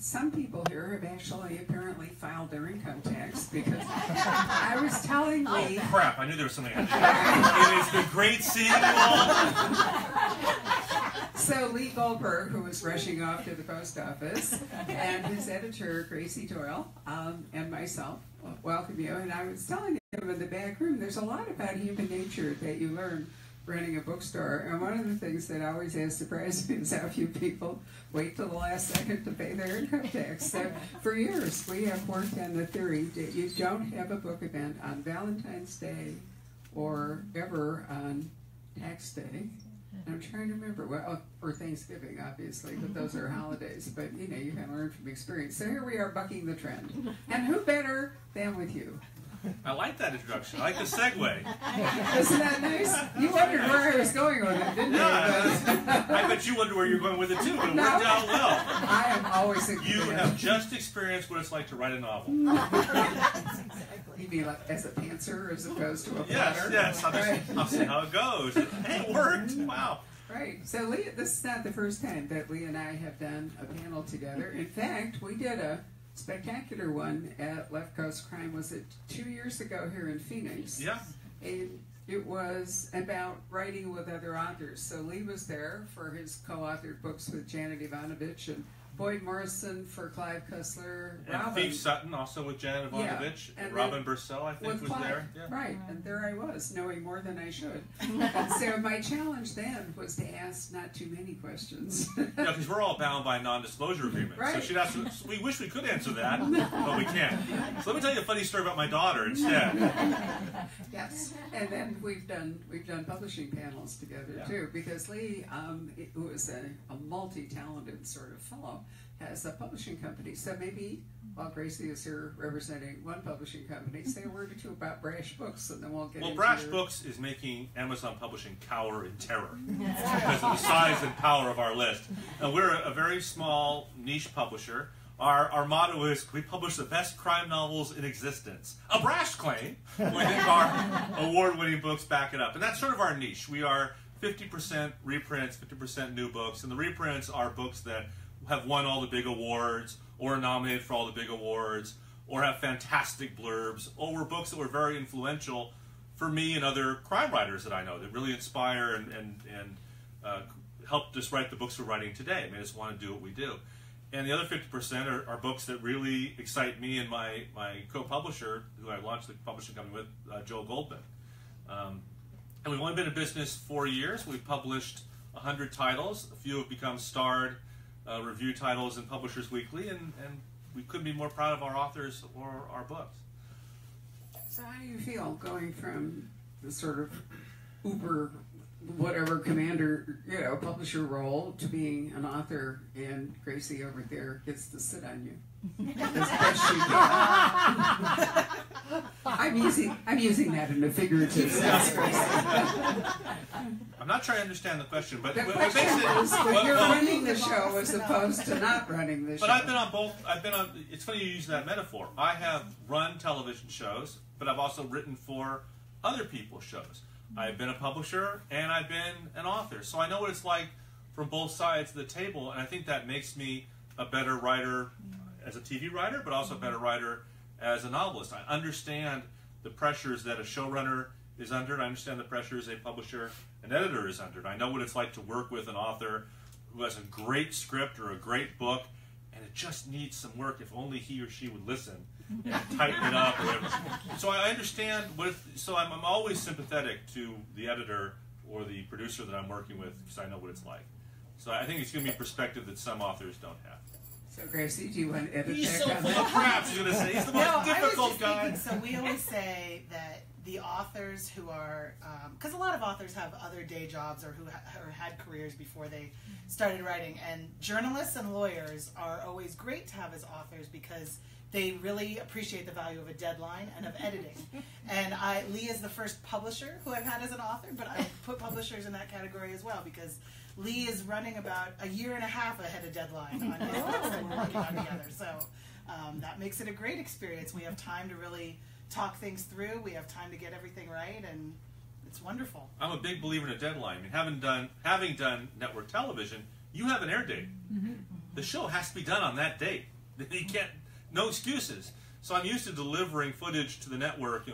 some people here have actually apparently filed their income tax because I was telling Lee. Oh crap! I knew there was something. It has been great seeing you all. So Lee Goldberg, who was rushing off to the post office, and his editor Gracie Doyle, and myself welcome you. And I was telling him in the back room, there's a lot about human nature that you learn running a bookstore, and one of the things that always has surprised me is how few people wait till the last second to pay their income tax. So for years, we have worked on the theory that you don't have a book event on Valentine's Day or ever on tax day. I'm trying to remember, well, or Thanksgiving, obviously, but those are holidays. But, you know, you can learn from experience. So here we are bucking the trend. And who better than with you? I like that introduction. I like the segue. Isn't that nice? You wondered where I was going with it, didn't you? I bet you wonder where you're going with it, too, but it worked out well. I am always You have just experienced what it's like to write a novel. You mean like as a pantser as opposed to a plotter? Yes. I'll see how it goes. Hey, it worked. Wow. Right. So Lee, this is not the first time that Lee and I have done a panel together. In fact, we did a spectacular one at Left Coast Crime. Was it 2 years ago here in Phoenix? Yeah. And it was about writing with other authors. So Lee was there for his co-authored books with Janet Ivanovich and Boyd Morrison for Clive Cussler. And Thief Sutton, also with Janet Ivanovich. Yeah. And Robin Bursell, I think, was Clive. there. Yeah. Right, and there I was, knowing more than I should. And so my challenge then was to ask not too many questions. Yeah, because we're all bound by non-disclosure agreements. Right. So she'd ask, we wish we could answer that, but we can't. So let me tell you a funny story about my daughter instead. Yes, and then we've done publishing panels together too, because Lee, who is a multi-talented sort of fellow, has a publishing company. So maybe while Gracie is here representing one publishing company, say a word or two about Brash Books, and then we'll get into Brash Books is making Amazon Publishing cower in terror because of the size and power of our list. And we're a very small niche publisher. Our motto is, we publish the best crime novels in existence. A brash claim. We think our award-winning books back it up. And that's sort of our niche. We are 50% reprints, 50% new books. And the reprints are books that have won all the big awards, or are nominated for all the big awards, or have fantastic blurbs, or were books that were very influential for me and other crime writers that I know, that really inspire and helped us write the books we're writing today, made us want to do what we do. And the other 50% are books that really excite me and my co-publisher, who I launched the publishing company with, Joel Goldberg. And we've only been in business 4 years. We've published 100 titles. A few have become starred review titles in Publishers Weekly, and we couldn't be more proud of our authors or our books. So how do you feel going from the sort of uber whatever commander, publisher role to being an author, and Gracie over there gets to sit on you as best she can? I'm using that in a figurative sense. I'm not trying to understand the question, but The what question makes it, is when you're running the show as opposed to not running the show. But I've been on both. It's funny you use that metaphor. I have run television shows, but I've also written for other people's shows. I've been a publisher and I've been an author, so I know what it's like from both sides of the table, and I think that makes me a better writer as a TV writer, but also a better writer as a novelist. I understand the pressures that a showrunner is under, and I understand the pressures a publisher, an editor is under. And I know what it's like to work with an author who has a great script or a great book, and it just needs some work if only he or she would listen and tighten it up or whatever. So I understand so I'm always sympathetic to the editor or the producer that I'm working with, because I know what it's like. So I think it's giving me a perspective that some authors don't have. So Gracie, do you want to edit He's back so on full that? of crap, she's going to say. He's the most difficult guy. So we always say that the authors who are, because a lot of authors have other day jobs or who had careers before they started writing, and journalists and lawyers are always great to have as authors because they really appreciate the value of a deadline and of editing. And Lee is the first publisher who I've had as an author, but I put publishers in that category as well because Lee is running about a year and a half ahead of deadline on his books that we're working on together. So that makes it a great experience. We have time to really talk things through. We have time to get everything right, and it's wonderful. I'm a big believer in a deadline. I mean, having done network television, you have an air date. The show has to be done on that date. He can't, no excuses. So I'm used to delivering footage to the network,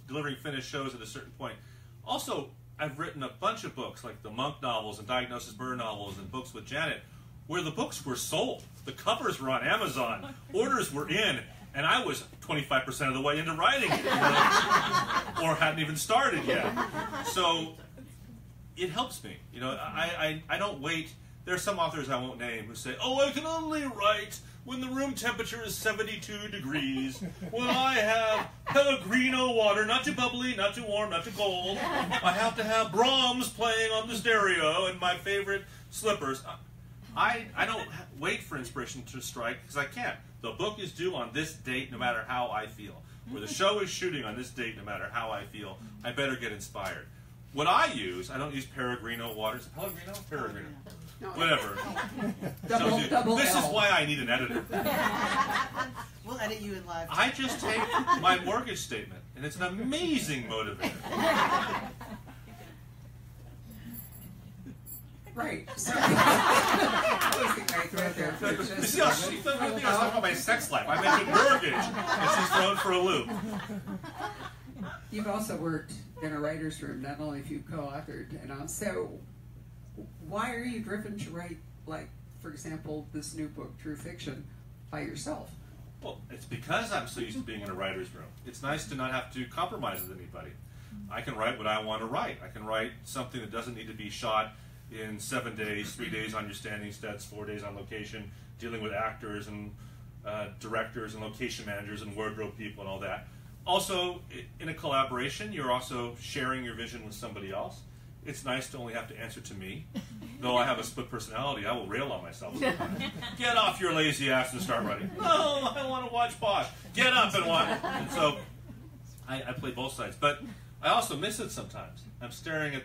delivering finished shows at a certain point. Also, I've written a bunch of books, like the Monk novels and Diagnosis Burr novels and books with Janet, where the books were sold. The covers were on Amazon. Orders were in. And I was 25% of the way into writing it, or hadn't even started yet. So it helps me. I don't wait. There are some authors I won't name who say, "Oh, I can only write when the room temperature is 72 degrees, when I have Pellegrino water, not too bubbly, not too warm, not too cold. I have to have Brahms playing on the stereo and my favorite slippers." I don't wait for inspiration to strike, because I can't. The book is due on this date no matter how I feel. Or the show is shooting on this date no matter how I feel. I better get inspired. What I don't use Pellegrino water. Is it Pellegrino? Peregrino. No. Whatever. Double this L. is why I need an editor. We'll edit you in live. I just take my mortgage statement, and it's an amazing motivator. Right. Sorry. That was the great thread there. You see how she thought I was talking about my sex life. I mentioned mortgage, and she's thrown for a loop. You've also worked in a writer's room, not only if you've co-authored, so why are you driven to write, like, for example, this new book, True Fiction, by yourself? Well, it's because I'm so used to being in a writer's room. It's nice to not have to compromise with anybody. I can write what I want to write. I can write something that doesn't need to be shot in 7 days, 3 days on your standing sets, 4 days on location, dealing with actors and directors and location managers and wardrobe people and all that. Also, in a collaboration, you're also sharing your vision with somebody else. It's nice to only have to answer to me. Though I have a split personality, I will rail on myself sometimes. Get off your lazy ass and start writing. No, I want to watch Bosch. Get up and watch. And so I play both sides. But I also miss it sometimes. I'm staring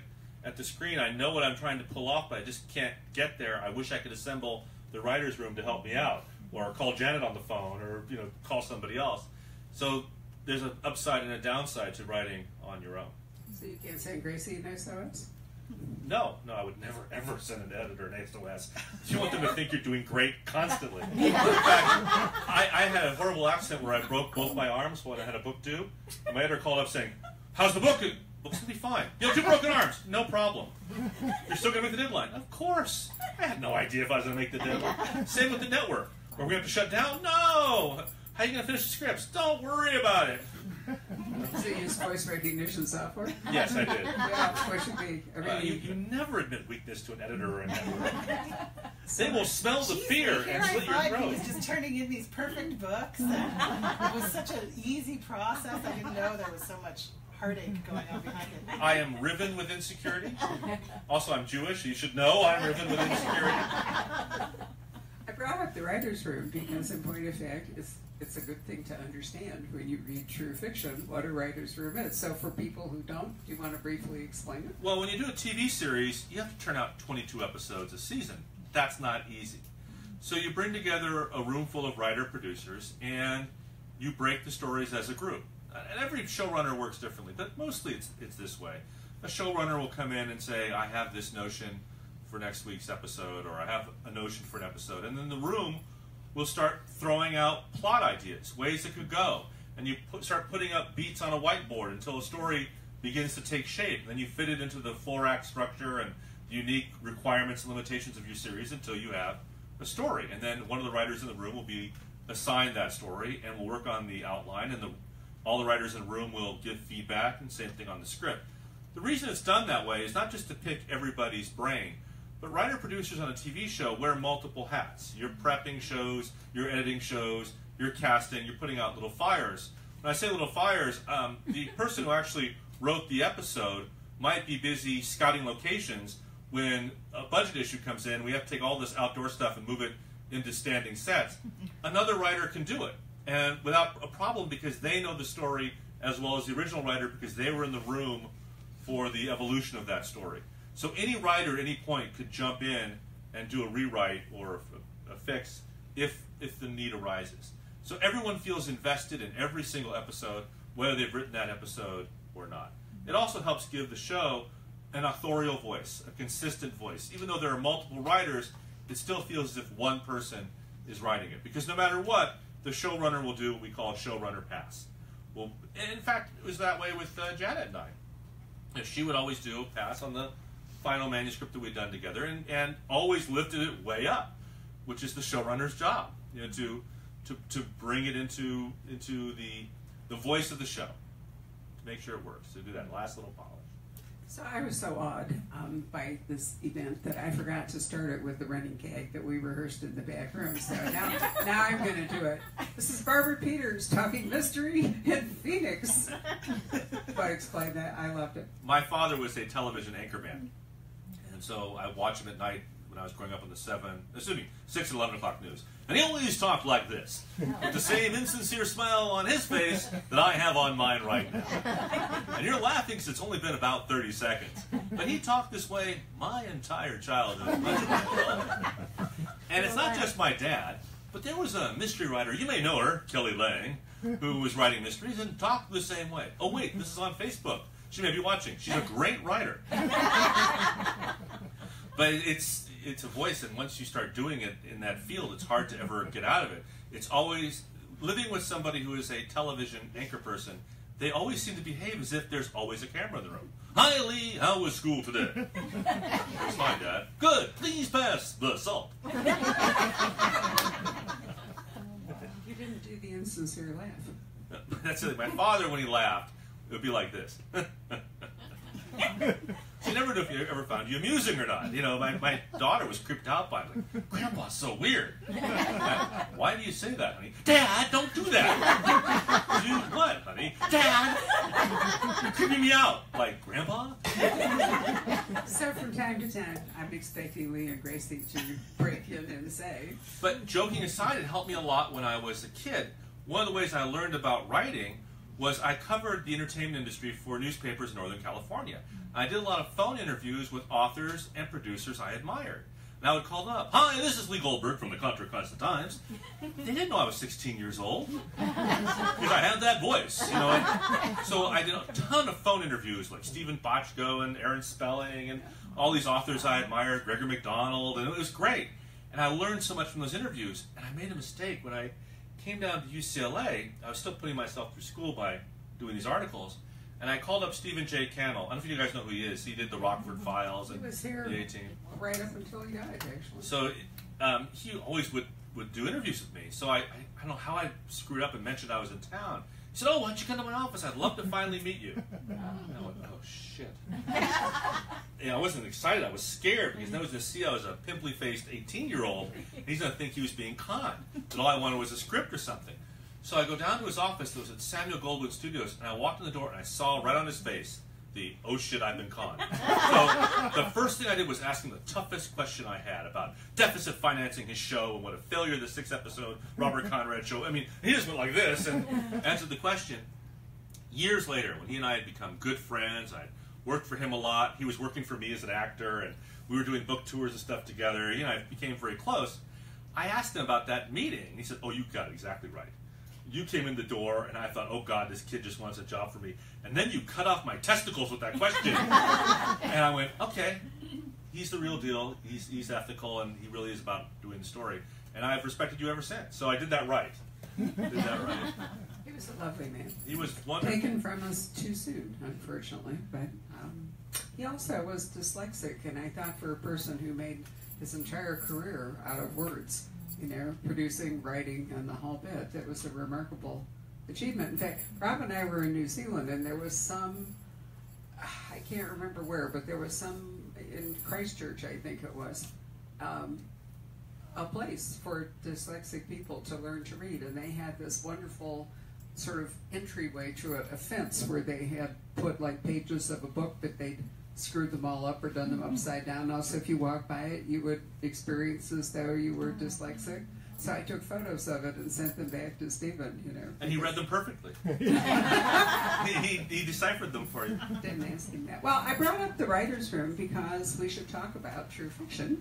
at the screen. I know what I'm trying to pull off, but I just can't get there. I wish I could assemble the writer's room to help me out, or call Janet on the phone, or call somebody else. So there's an upside and a downside to writing on your own. So you can't send Gracie an SOS? No, I would never, ever send an editor an SOS. You want them to think you're doing great constantly. In fact, I had a horrible accident where I broke both my arms when I had a book due. And my editor called up saying, "How's the book?" "Book's gonna be fine." "You have 2 broken arms." "No problem." "You're still gonna make the deadline?" "Of course." I had no idea if I was gonna make the deadline. Same with the network. "Are we gonna have to shut down?" "No." "How are you gonna finish the scripts?" "Don't worry about it." So you use voice recognition software? Yes, I did. Yeah, of course should be. You never admit weakness to an editor or a network. They will smell the fear and slit your He throat. was just turning in these perfect books. And it was such an easy process. I didn't know there was so much heartache going on behind it. I am riven with insecurity. Also, I'm Jewish. You should know I'm riven with insecurity. I brought up the writer's room because, in point of fact, it's a good thing to understand when you read true fiction what a writer's room is. So for people who don't, do you want to briefly explain it? Well, when you do a TV series, you have to turn out 22 episodes a season. That's not easy. So you bring together a room full of writer-producers, and you break the stories as a group. And every showrunner works differently, but mostly it's this way. A showrunner will come in and say, "I have this notion for next week's episode," or "I have a notion for an episode." And then the room will start throwing out plot ideas, ways it could go. And you start putting up beats on a whiteboard until a story begins to take shape. And then you fit it into the 4-act structure and the unique requirements and limitations of your series until you have a story. And then one of the writers in the room will be assigned that story and will work on the outline, and all the writers in the room will give feedback, and same thing on the script. The reason it's done that way is not just to pick everybody's brain, but writer-producers on a TV show wear multiple hats. You're prepping shows, you're editing shows, you're casting, you're putting out little fires. When I say little fires, the person who actually wrote the episode might be busy scouting locations. When a budget issue comes in, we have to take all this outdoor stuff and move it into standing sets. Another writer can do it, and without a problem, because they know the story as well as the original writer, because they were in the room for the evolution of that story. So any writer at any point could jump in and do a rewrite or a fix if the need arises. So everyone feels invested in every single episode, whether they've written that episode or not. It also helps give the show an authorial voice, a consistent voice. Even though there are multiple writers, it still feels as if one person is writing it. Because no matter what, the showrunner will do what we call a showrunner pass. Well, in fact, it was that way with Janet and I. She would always do a pass on the final manuscript that we'd done together, and always lifted it way up, which is the showrunner's job, you know, to bring it into the voice of the show, to make sure it works, to do that last little polish. So I was so awed by this event that I forgot to start it with the running gag that we rehearsed in the back room. So now I'm going to do it. This is Barbara Peters talking mystery in Phoenix. But explain that. I loved it. My father was a television anchorman, and so I watched him at night when I was growing up on the 6 and 11 o'clock news. And he always talked like this, with the same insincere smile on his face that I have on mine right now. And you're laughing because it's only been about 30 seconds. But he talked this way my entire childhood. And it's not just my dad, but there was a mystery writer, you may know her, Kelly Lang, who was writing mysteries and talked the same way. Oh wait, this is on Facebook. She may be watching. She's a great writer. But it's a voice, and once you start doing it in that field, it's hard to ever get out of it. It's always, living with somebody who is a television anchor person, they always seem to behave as if there's always a camera in the room. Hi, Lee, how was school today? It's fine, Dad. Good, please pass the salt. You didn't do the insincere laugh. That's it. My father, when he laughed, it would be like this. So you never know if you ever found you amusing or not. You know, my daughter was creeped out by it. Like, Grandpa's so weird. Why do you say that, honey? Dad, don't do that. Do what, honey? Dad, you're creeping me out. Like, Grandpa? So from time to time, I'm expecting Lee and Gracie to break in and say. But joking aside, it helped me a lot when I was a kid. One of the ways I learned about writing was I covered the entertainment industry for newspapers in Northern California. I did a lot of phone interviews with authors and producers I admired. And I would call them up. Hi, this is Lee Goldberg from the Contra Costa Times. They didn't know I was 16 years old because I had that voice, you know. So I did a ton of phone interviews like Stephen Bochco and Aaron Spelling and all these authors I admired, Gregor MacDonald, and it was great. And I learned so much from those interviews. And I made a mistake when I came down to UCLA. I was still putting myself through school by doing these articles, and I called up Stephen J. Cannell. I don't know if you guys know who he is. He did the Rockford Files and He was here the A-Team. Right up until he died, actually. So he always would do interviews with me. So I don't know how I screwed up and mentioned I was in town. He said, "Oh, why don't you come to my office? I'd love to finally meet you." And I went, "Oh shit!" I wasn't excited. I was scared because now he's going to see I was a pimply-faced 18-year-old. He's going to think he was being conned. That all I wanted was a script or something. So I go down to his office. It was at Samuel Goldwyn Studios, and I walked in the door and I saw right on his face the "oh shit, I've been conned." So the first thing I did was ask him the toughest question I had about deficit financing his show and what a failure the 6-episode Robert Conrad show. I mean, he just went like this and answered the question. Years later, when he and I had become good friends, I'd worked for him a lot. He was working for me as an actor, and we were doing book tours and stuff together. You know, I became very close. I asked him about that meeting. He said, "Oh, you got it exactly right. You came in the door, and I thought, oh, God, this kid just wants a job for me. And then you cut off my testicles with that question." And I went, okay, he's the real deal. He's ethical, and he really is about doing the story. And I've respected you ever since. So I did that right. He was a lovely man. He was wonderful. Taken from us too soon, unfortunately. But he also was dyslexic, and I thought for a person who made his entire career out of words, you know, producing, writing, and the whole bit, that was a remarkable achievement. In fact, Rob and I were in New Zealand, and there was some, I can't remember where, but there was some, in Christchurch, I think it was, a place for dyslexic people to learn to read, and they had this wonderful sort of entryway to a fence where they had put like pages of a book, but they'd screwed them all up or done them upside down. Also, if you walk by it, you would experience as though you were dyslexic. So I took photos of it and sent them back to Stephen, you know. And he read them perfectly. he deciphered them for you. Didn't ask him that. Well, I brought up the writer's room because we should talk about true fiction,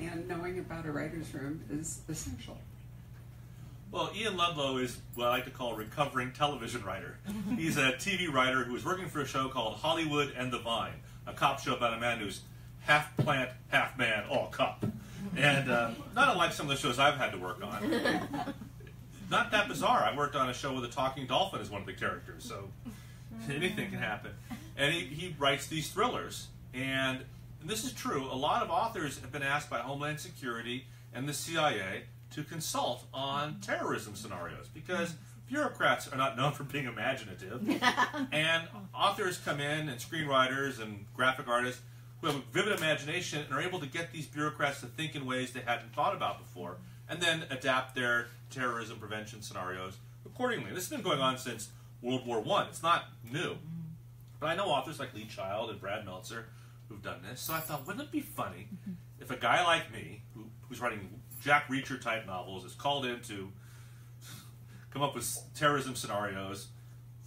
and knowing about a writer's room is essential. Well, Ian Ludlow is what I like to call a recovering television writer. He's a TV writer who was working for a show called Hollywood and the Vine, a cop show about a man who's half plant, half man, all cop. And not unlike some of the shows I've had to work on. Not that bizarre. I worked on a show with a talking dolphin as one of the characters, so anything can happen. And he writes these thrillers. And this is true. A lot of authors have been asked by Homeland Security and the CIA to consult on terrorism scenarios because bureaucrats are not known for being imaginative. And authors come in, and screenwriters and graphic artists who have a vivid imagination and are able to get these bureaucrats to think in ways they hadn't thought about before, and then adapt their terrorism prevention scenarios accordingly. This has been going on since World War I. It's not new. But I know authors like Lee Child and Brad Meltzer who've done this, so I thought, wouldn't it be funny if a guy like me, who's writing Jack Reacher-type novels, is called in to come up with terrorism scenarios.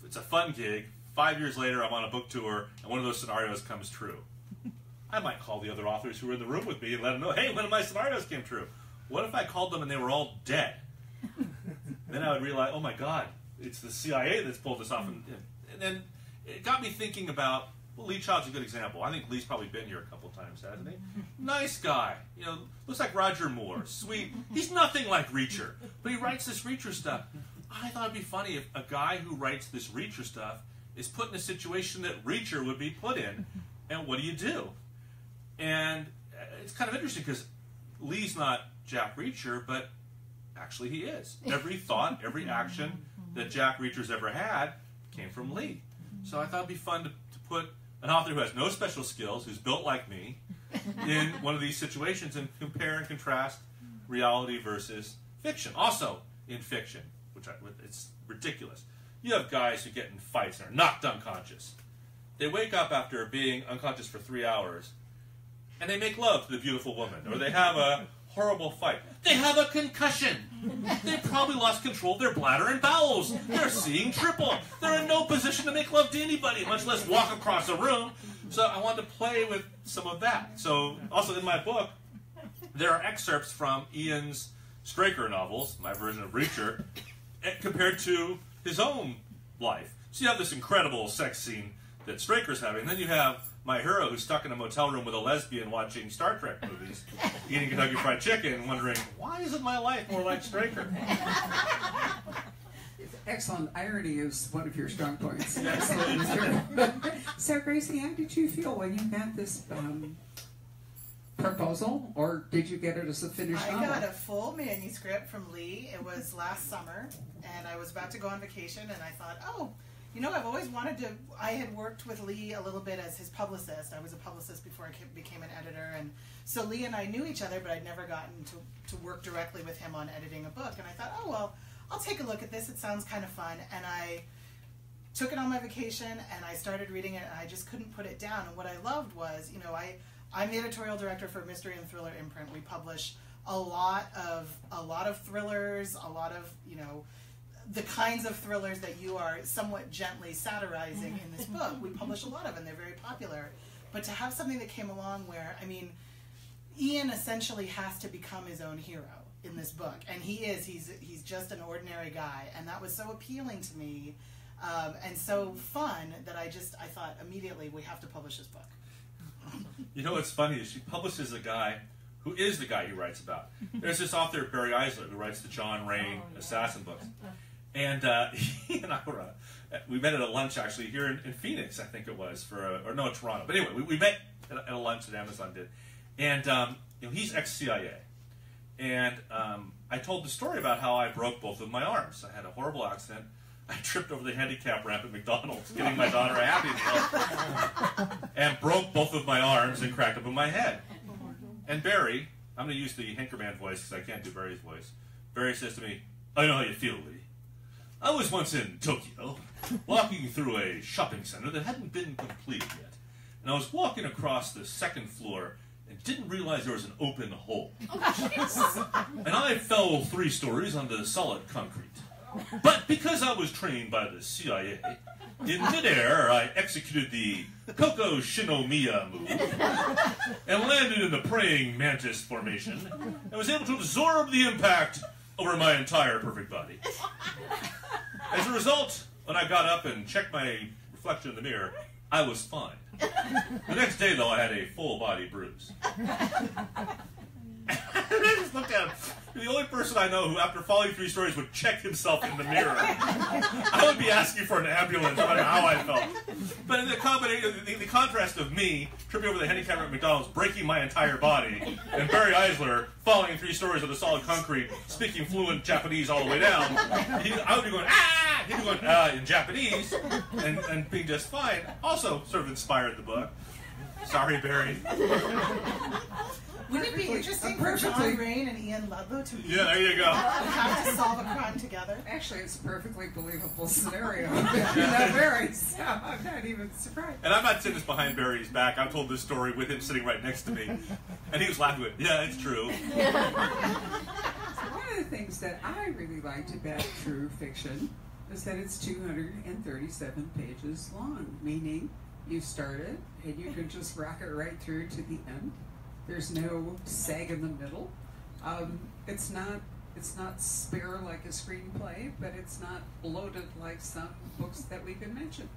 It's a fun gig. 5 years later, I'm on a book tour, and one of those scenarios comes true. I might call the other authors who were in the room with me and let them know, hey, one of my scenarios came true. What if I called them and they were all dead? Then I would realize, oh my God, it's the CIA that's pulled this off. And then it got me thinking about, well, Lee Child's a good example. I think Lee's probably been here a couple times, hasn't he? Nice guy. You know, looks like Roger Moore. Sweet. He's nothing like Reacher, but he writes this Reacher stuff. I thought it'd be funny if a guy who writes this Reacher stuff is put in a situation that Reacher would be put in, and what do you do? And it's kind of interesting because Lee's not Jack Reacher, but actually he is. Every thought, every action that Jack Reacher's ever had came from Lee. So I thought it'd be fun to put an author who has no special skills, who's built like me, in one of these situations and compare and contrast reality versus fiction. Also, in fiction, it's ridiculous. You have guys who get in fights and are knocked unconscious. They wake up after being unconscious for 3 hours, and they make love to the beautiful woman, or they have a horrible fight. They have a concussion. They probably lost control of their bladder and bowels. They're seeing triple. They're in no position to make love to anybody, much less walk across a room. So I wanted to play with some of that. So also in my book, there are excerpts from Ian's Straker novels, my version of Reacher, compared to his own life. So you have this incredible sex scene that Straker's having. Then you have my hero who's stuck in a motel room with a lesbian watching Star Trek movies, eating Kentucky Fried Chicken, and wondering, why isn't my life more like Straker? Excellent. Irony is one of your strong points. Absolutely. So, Gracie, how did you feel when you got this proposal, or did you get it as a finished novel? I got a full manuscript from Lee. It was last summer, and I was about to go on vacation, and I thought, oh, you know, I've always wanted to. I had worked with Lee a little bit as his publicist. I was a publicist before I became an editor, and so Lee and I knew each other, but I'd never gotten to work directly with him on editing a book. And I thought, oh, well, I'll take a look at this. It sounds kind of fun. And I took it on my vacation, and I started reading it, and I just couldn't put it down. And what I loved was, you know, I'm the editorial director for Mystery and Thriller imprint. We publish a lot of thrillers, a lot of, you know, the kinds of thrillers that you are somewhat gently satirizing in this book. We publish a lot of them. They're very popular. But to have something that came along where, I mean, Ian essentially has to become his own hero in this book. And he is. He's just an ordinary guy. And that was so appealing to me and so fun that I thought immediately, we have to publish this book. You know what's funny is she publishes a guy who is the guy he writes about. There's this author, Barry Eisler, who writes the John Rain assassin books. And he and I were, we met at a lunch actually here in Phoenix, I think it was, Toronto. But anyway, we met at a lunch that Amazon did. And you know, he's ex-CIA. And I told the story about how I broke both of my arms. I had a horrible accident. I tripped over the handicap ramp at McDonald's, getting my daughter a Happy Meal, and broke both of my arms and cracked open my head. And Barry, I'm going to use the Hinkerman voice because I can't do Barry's voice. Barry says to me, I know how you feel, Lee. I was once in Tokyo, walking through a shopping center that hadn't been completed yet. And I was walking across the second floor and didn't realize there was an open hole. And I fell 3 stories onto solid concrete. But because I was trained by the CIA, in midair I executed the Koko Shinomiya move and landed in the praying mantis formation and was able to absorb the impact over my entire perfect body. As a result, when I got up and checked my reflection in the mirror, I was fine. The next day, though, I had a full body bruise. I just looked at him. You're the only person I know who, after following 3 stories, would check himself in the mirror. I would be asking for an ambulance, no matter how I felt. But in the combination, the contrast of me tripping over the handicap at McDonald's, breaking my entire body, and Barry Eisler falling 3 stories on the solid concrete, speaking fluent Japanese all the way down, I would be going, ah! He'd be going, in Japanese, and being just fine. Also sort of inspired the book. Sorry, Barry. Wouldn't it be interesting for John Rain and Ian Ludlow to meet? Yeah, there you go. Have to solve a crime together? Actually, it's a perfectly believable scenario. That varies, so I'm not even surprised. And I'm not saying this behind Barry's back. I've told this story with him sitting right next to me. And he was laughing with, yeah, it's true. So one of the things that I really liked about true fiction is that it's 237 pages long, meaning you start it and you can just rock it right through to the end. There's no sag in the middle. It's not spare like a screenplay, but it's not bloated like some books that we can mention.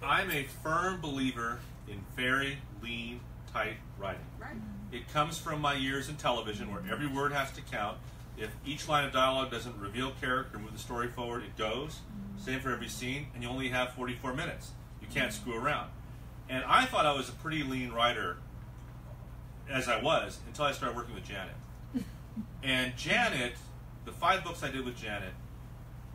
I'm a firm believer in very lean, tight writing. Right. It comes from my years in television where every word has to count. If each line of dialogue doesn't reveal character, move the story forward, it goes. Same for every scene, and you only have 44 minutes. You can't screw around. And I thought I was a pretty lean writer, as I was, until I started working with Janet. And Janet, the 5 books I did with Janet,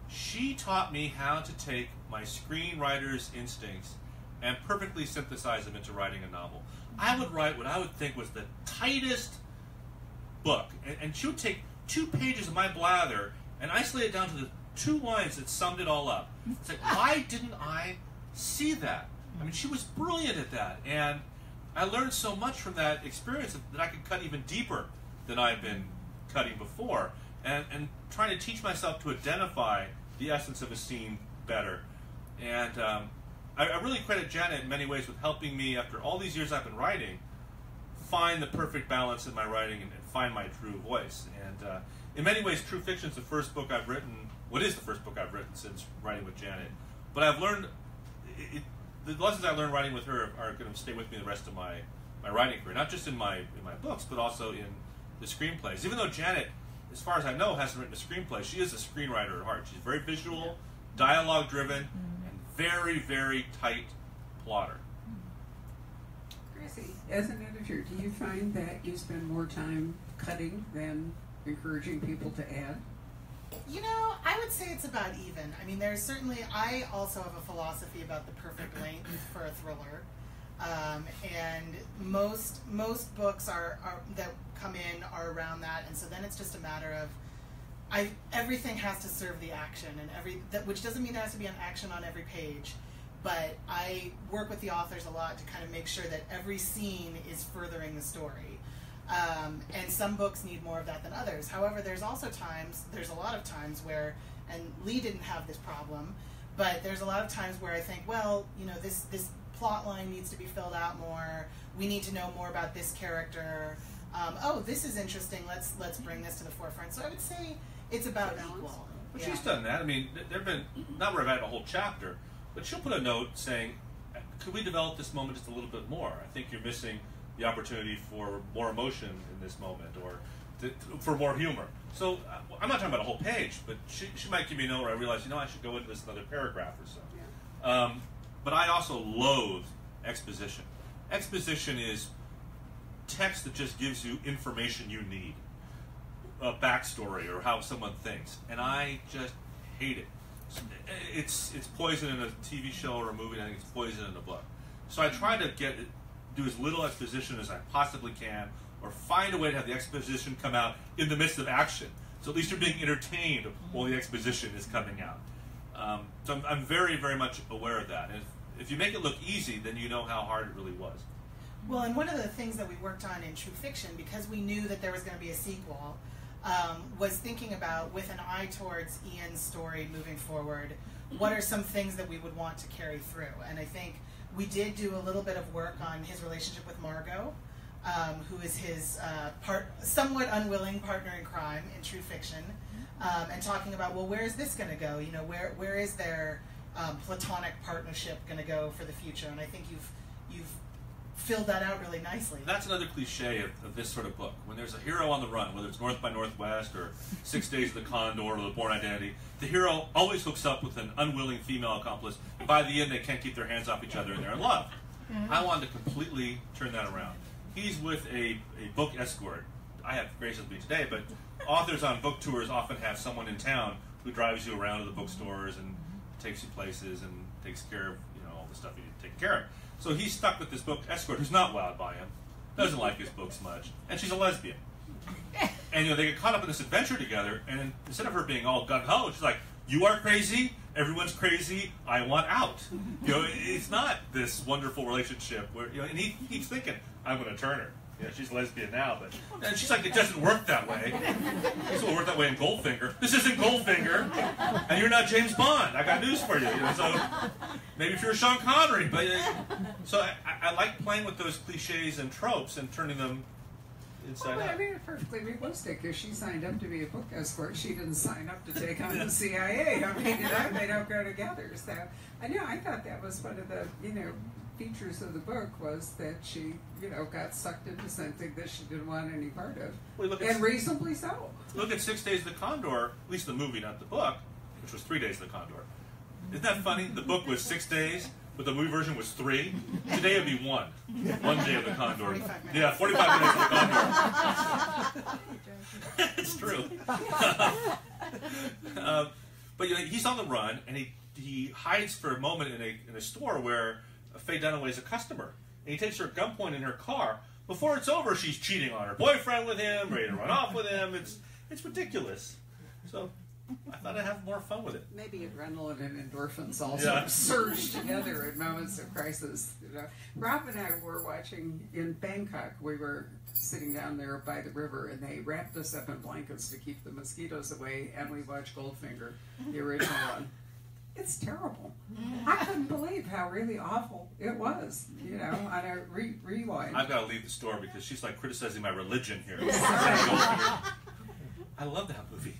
she taught me how to take my screenwriter's instincts and perfectly synthesize them into writing a novel. I would write what I would think was the tightest book, and she would take 2 pages of my blather and isolate it down to the 2 lines that summed it all up. It's like, why didn't I see that? I mean, she was brilliant at that, and I learned so much from that experience that I could cut even deeper than I've been cutting before, and trying to teach myself to identify the essence of a scene better. And I really credit Janet in many ways with helping me, after all these years I've been writing, find the perfect balance in my writing and find my true voice. And in many ways, True Fiction is the first book I've written, what is the first book I've written since writing with Janet. But I've learned, the lessons I learned writing with her are going to stay with me the rest of my writing career, not just in my books, but also in the screenplays. Even though Janet, as far as I know, hasn't written a screenplay, she is a screenwriter at heart. She's very visual, dialogue-driven, and very, very tight plotter. Gracie, as an editor, do you find that you spend more time cutting than encouraging people to add? You know, I would say it's about even. I mean, there's certainly, I also have a philosophy about the perfect length for a thriller. And most books are that come in are around that, and so then it's just a matter of everything has to serve the action, and which doesn't mean there has to be an action on every page, but I work with the authors a lot to kind of make sure that every scene is furthering the story. And some books need more of that than others. However, there's a lot of times where, and Lee didn't have this problem, but there's a lot of times where I think, well, you know, this plot line needs to be filled out more. We need to know more about this character. Oh, this is interesting. Let's bring this to the forefront. So I would say it's about equal. But she's done that. I mean, there've been, not where I've had a whole chapter, but she'll put a note saying, could we develop this moment just a little bit more? I think you're missing the opportunity for more emotion in this moment, or for more humor. So I'm not talking about a whole page, but she might give me a note where I realize, you know, I should go into this another paragraph or so. Yeah. But I also loathe exposition. Exposition is text that just gives you information you need, a backstory or how someone thinks, and I just hate it. It's poison in a TV show or a movie, and I think it's poison in a book. So I try to do as little exposition as I possibly can, or find a way to have the exposition come out in the midst of action. So at least you're being entertained while the exposition is coming out. So I'm very, very much aware of that. And if you make it look easy, then you know how hard it really was. Well, and one of the things that we worked on in True Fiction, because we knew that there was going to be a sequel, was thinking about, with an eye towards Ian's story moving forward, what are some things that we would want to carry through? And I think we did do a little bit of work on his relationship with Margot, who is his somewhat unwilling partner in crime in True Fiction, and talking about, well, where is this going to go? You know, where is their platonic partnership going to go for the future? And I think you've filled that out really nicely. That's another cliche of this sort of book. When there's a hero on the run, whether it's North by Northwest or 6 Days of the Condor or The Bourne Identity, the hero always hooks up with an unwilling female accomplice, and by the end they can't keep their hands off each other and they're in love. I wanted to completely turn that around. He's with a book escort. I have Grace with me today, but authors on book tours often have someone in town who drives you around to the bookstores and takes you places and takes care of all the stuff you need to take care of. So he's stuck with this book escort who's not wowed by him, doesn't like his books much, and she's a lesbian. And they get caught up in this adventure together, and instead of her being all gung-ho, she's like, "You are crazy, everyone's crazy, I want out." It's not this wonderful relationship where, and he keeps thinking, "I'm going to turn her." She's lesbian now, and she's like, "It doesn't work that way. This will work that way in Goldfinger. This isn't Goldfinger, and you're not James Bond. I got news for you." So maybe if you're Sean Connery, but so I like playing with those cliches and tropes and turning them inside out. I mean, it's perfectly realistic. If she signed up to be a book escort, she didn't sign up to take on the CIA. I mean, they don't go together. So I thought that was one of the features of the book was that she, got sucked into something that she didn't want any part of, and reasonably so. Look at 6 Days of the Condor, at least the movie, not the book, which was 3 Days of the Condor. Isn't that funny? The book was 6 days, but the movie version was 3. Today it'd be 1 day of the Condor. 45 minutes. Yeah, 45 minutes of the Condor. It's true. But he's on the run, and he hides for a moment in a store where Faye Dunaway's a customer, and he takes her at gunpoint in her car. Before it's over, she's cheating on her boyfriend with him, ready to run off with him. It's ridiculous. So I thought I'd have more fun with it. Maybe adrenaline and endorphins also surge together in moments of crisis. Rob and I were watching in Bangkok. We were sitting down there by the river, and they wrapped us up in blankets to keep the mosquitoes away, and we watched Goldfinger, the original one. It's terrible. I couldn't believe how really awful it was, on a rewind. I've got to leave the store because she's like criticizing my religion here. I love that movie.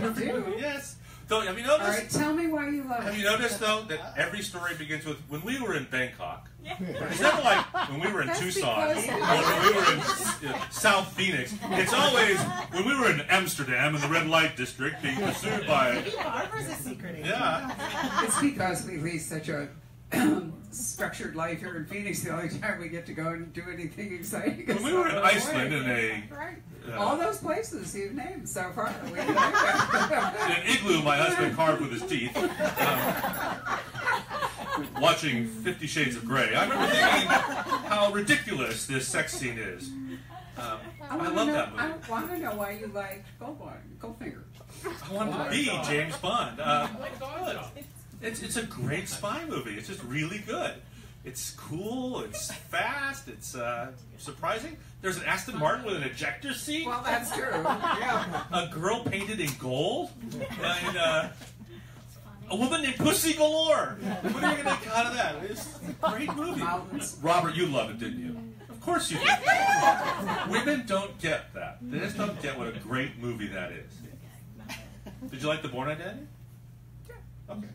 You do? Yes. So, have you noticed? All right, tell me why you love it. Have you noticed, though, that every story begins with, when we were in Bangkok? It's never like when we were in Tucson or when we were in South Phoenix. It's always when we were in Amsterdam in the red light district being pursued by... Barbara's a secret. Yeah. It's because we lead such a structured life here in Phoenix. The only time we get to go and do anything exciting. When we were in Iceland in a... Right. All those places you've named so far. In an igloo my husband carved with his teeth. Watching 50 Shades of Grey. I remember thinking how ridiculous this sex scene is. I love that movie. I want to know why you like Goldfinger. I wanted to be James Bond. It's a great spy movie. It's just really good. It's cool, it's fast, it's surprising. There's an Aston Martin with an ejector seat. Well, that's true. Yeah. A girl painted in gold. And a woman named Pussy Galore. What are you going to get out of that? It's a great movie. Mountains. Robert, you loved it, didn't you? Of course you did. Women don't get that. They just don't get what a great movie that is. Did you like The Bourne Identity? Yeah. Okay.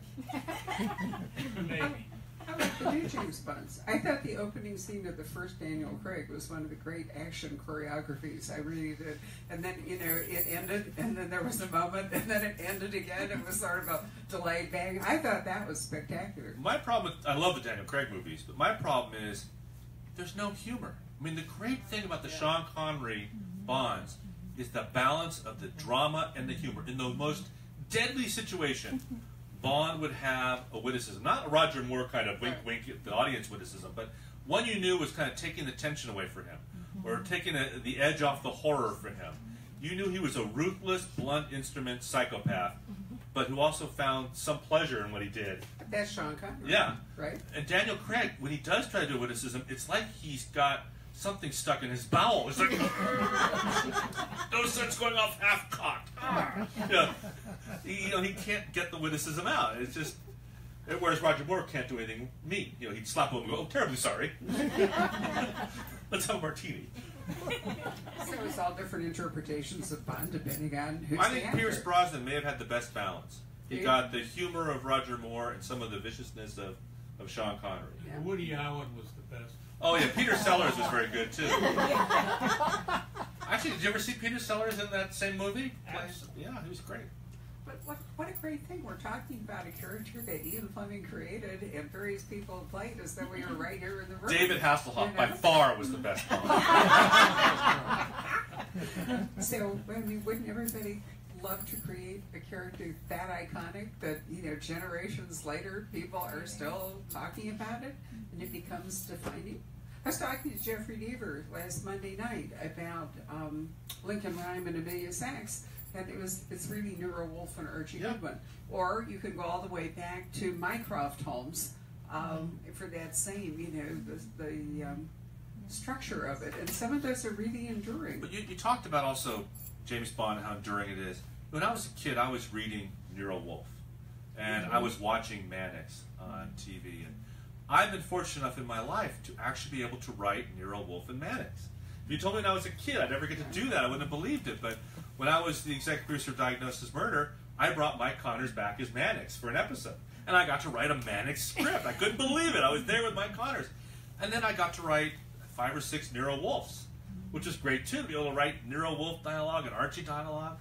I like the new James Bonds. I thought the opening scene of the first Daniel Craig was one of the great action choreographies. I really did. And then, it ended, and then there was a moment, and then it ended again. It was sort of a delayed bang. I thought that was spectacular. My problem I love the Daniel Craig movies, but my problem is there's no humor. I mean, the great thing about the Sean Connery Bonds is the balance of the drama and the humor. In the most deadly situation, Bond would have a witticism, not a Roger Moore kind of wink, wink at the audience witticism, but one you knew was kind of taking the tension away from him, or taking the edge off the horror from him. You knew he was a ruthless, blunt instrument psychopath, but who also found some pleasure in what he did. That's Sean Connery. Yeah. Right? And Daniel Craig, when he does try to do a witticism, it's like he's got something stuck in his bowel. It's like, those sense going off half-cocked. He can't get the witticism out. It's just, whereas Roger Moore can't do anything mean. He'd slap him and go, "Oh, terribly sorry. Let's have a martini." So it's all different interpretations of Bond depending on who's I think the actor. Pierce Brosnan may have had the best balance. He got the humor of Roger Moore and some of the viciousness of Sean Connery. Yeah. Woody Allen was the best. Oh yeah, Peter Sellers was very good too. Actually, did you ever see Peter Sellers in that same movie? Yeah, he was great. But what a great thing. We're talking about a character that Ian Fleming created and various people played as though we were right here in the room. David Hasselhoff, by far, was the best one. So, I mean, wouldn't everybody love to create a character that iconic that, you know, generations later people are still talking about it and it becomes defining? I was talking to Jeffrey Deaver last Monday night about Lincoln Rhyme and Amelia Sachs. And it's really Nero Wolfe and Archie Goodwin. Or you can go all the way back to Mycroft Holmes for that same, you know, the structure of it. And some of those are really enduring. But you talked about also James Bond and how enduring it is. When I was a kid, I was reading Nero Wolfe. And I was watching Mannix on TV. And I've been fortunate enough in my life to actually be able to write Nero Wolfe and Mannix. If you told me when I was a kid I'd never get to do that, I wouldn't have believed it. But when I was the executive producer of Diagnosis Murder, I brought Mike Connors back as Mannix for an episode. And I got to write a Mannix script. I couldn't believe it. I was there with Mike Connors. And then I got to write 5 or 6 Nero Wolfes, which is great too, to be able to write Nero Wolfe dialogue and Archie dialogue.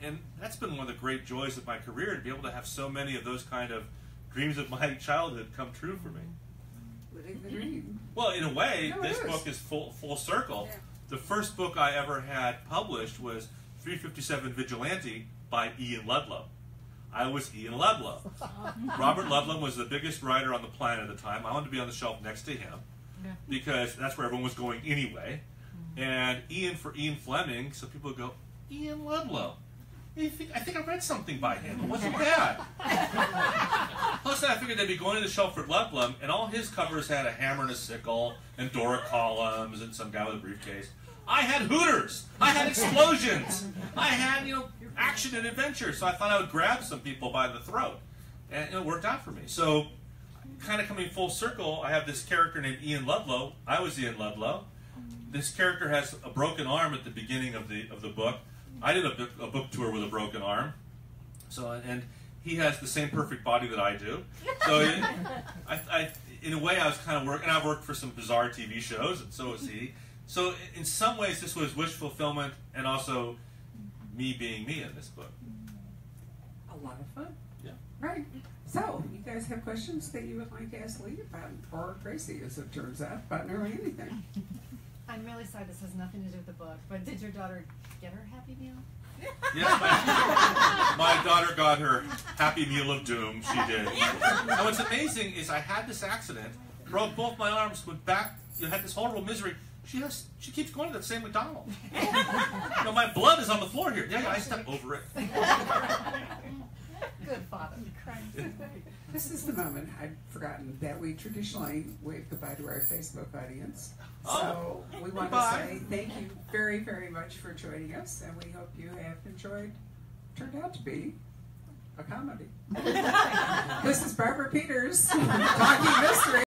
And that's been one of the great joys of my career, to be able to have so many of those kind of dreams of my childhood come true for me. Living the dream. Well, in a way, this book is full circle. Yeah. The first book I ever had published was 357 Vigilante by Ian Ludlow. I was Ian Ludlow. Robert Ludlum was the biggest writer on the planet at the time. I wanted to be on the shelf next to him because that's where everyone was going anyway. And Ian for Ian Fleming, so people would go, Ian Ludlow. I think I read something by him. It wasn't bad. Plus, I figured they'd be going to the shelf for Ludlum, and all his covers had a hammer and a sickle, and Dora columns, and some guy with a briefcase. I had Hooters. I had explosions. I had, you know, action and adventure. So I thought I would grab some people by the throat, and it worked out for me. So, kind of coming full circle, I have this character named Ian Ludlow. I was Ian Ludlow. This character has a broken arm at the beginning of the book. I did a book tour with a broken arm, and he has the same perfect body that I do. So, in a way, I was kind of working. And I've worked for some bizarre TV shows, and so has he. So, in some ways, this was wish fulfillment, and also me being me in this book. A lot of fun. Yeah. Right. So, you guys have questions that you would like to ask Lee about, or Gracie, as it turns out, about nearly anything. I'm really sorry this has nothing to do with the book, but did your daughter get her Happy Meal? Yes, my daughter got her Happy Meal of Doom. She did. And what's amazing is I had this accident, broke both my arms, went back, had this horrible misery. She keeps going to that same McDonald's. You know, my blood is on the floor here. Yeah, I stepped over it. Good father. This is the moment, I'd forgotten, that we traditionally wave goodbye to our Facebook audience. So we want to say thank you very, very much for joining us, and we hope you have enjoyed, turned out to be, a comedy. This is Barbara Peters, Talking Mystery.